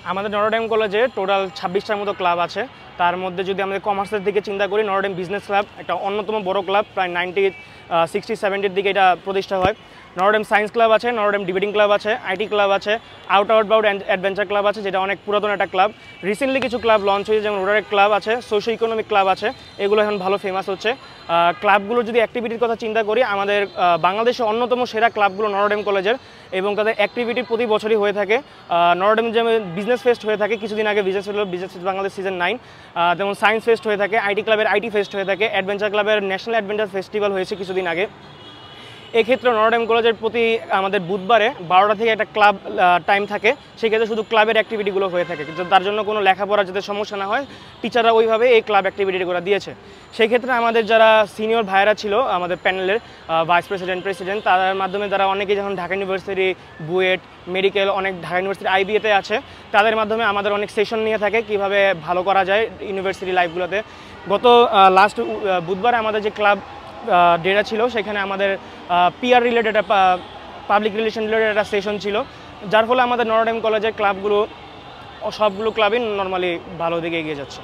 আমাদের নটরডেম কলেজে টোটাল 26টার মতো ক্লাব আছে। তার মধ্যে যদি আমাদের কমার্সের দিকে চিন্তা করি, নটরডেম বিজনেস ক্লাব একটা অন্যতম বড় ক্লাব, প্রায় 60-70-র দিকে এটা প্রতিষ্ঠা হয়। নটরডেম সায়েন্স ক্লাব আছে, নটরডেম ডিবেটিং ক্লাব আছে, আইটি ক্লাব আছে, আউটবাউন্ড অ্যাডভেঞ্চার ক্লাব আছে, যেটা অনেক পুরাতন একটা ক্লাব। রিসেন্টলি কিছু ক্লাব লঞ্চ হয়েছে, যেমন রোটারেক্ট ক্লাব আছে, সোশিও ইকোনমিক ক্লাব আছে, এগুলো এখন ভালো ফেমাস হচ্ছে। ক্লাবগুলোর যদি অ্যাক্টিভিটির কথা চিন্তা করি, আমাদের বাংলাদেশের অন্যতম সেরা ক্লাবগুলো নটরডেম কলেজের, এবং তাদের অ্যাক্টিভিটি প্রতি বছরই হয়ে থাকে। নটরডেম যেমন বিজনেস ফেস্ট হয়ে থাকে, কিছুদিন আগে বিজনেস ফেস্ট বাংলাদেশ সিজন 9, যেমন সায়েন্স ফেস্ট হয়ে থাকে, আইটি ক্লাবের আইটি ফেস্ট হয়ে থাকে, অ্যাডভেঞ্চার ক্লাবের ন্যাশনাল অ্যাডভেঞ্চার ফেস্টিভ্যাল হয়েছে কিছুদিন আগে। এক্ষেত্রে নটরডেম কলেজের প্রতি আমাদের বুধবারে 12টা থেকে একটা ক্লাব টাইম থাকে, সেক্ষেত্রে শুধু ক্লাবের অ্যাক্টিভিটিগুলো হয়ে থাকে, কিন্তু তার জন্য কোনো লেখাপড়া যাতে সমস্যা না হয়, টিচাররা ওইভাবে এই ক্লাব অ্যাক্টিভিটিগুলো দিয়েছে। সেই ক্ষেত্রে আমাদের যারা সিনিয়র ভাইয়েরা ছিল আমাদের প্যানেলের ভাইস প্রেসিডেন্ট, তাদের মাধ্যমে তারা অনেকেই যখন ঢাকা ইউনিভার্সিটি, বুয়েট, মেডিকেল, অনেক ঢাকা ইউনিভার্সিটি আইবিএতে আছে, তাদের মাধ্যমে আমাদের অনেক সেশন নিয়ে থাকে কীভাবে ভালো করা যায় ইউনিভার্সিটি লাইফগুলোতে। গত লাস্ট বুধবারে আমাদের যে ক্লাব ডেটা ছিল, সেখানে আমাদের PR related public relation related একটা সেশন ছিল, যার ফলে আমাদের নটরডেম কলেজের ক্লাবগুলো সবগুলো ক্লাবই নর্মালি ভালো দিকে এগিয়ে যাচ্ছে।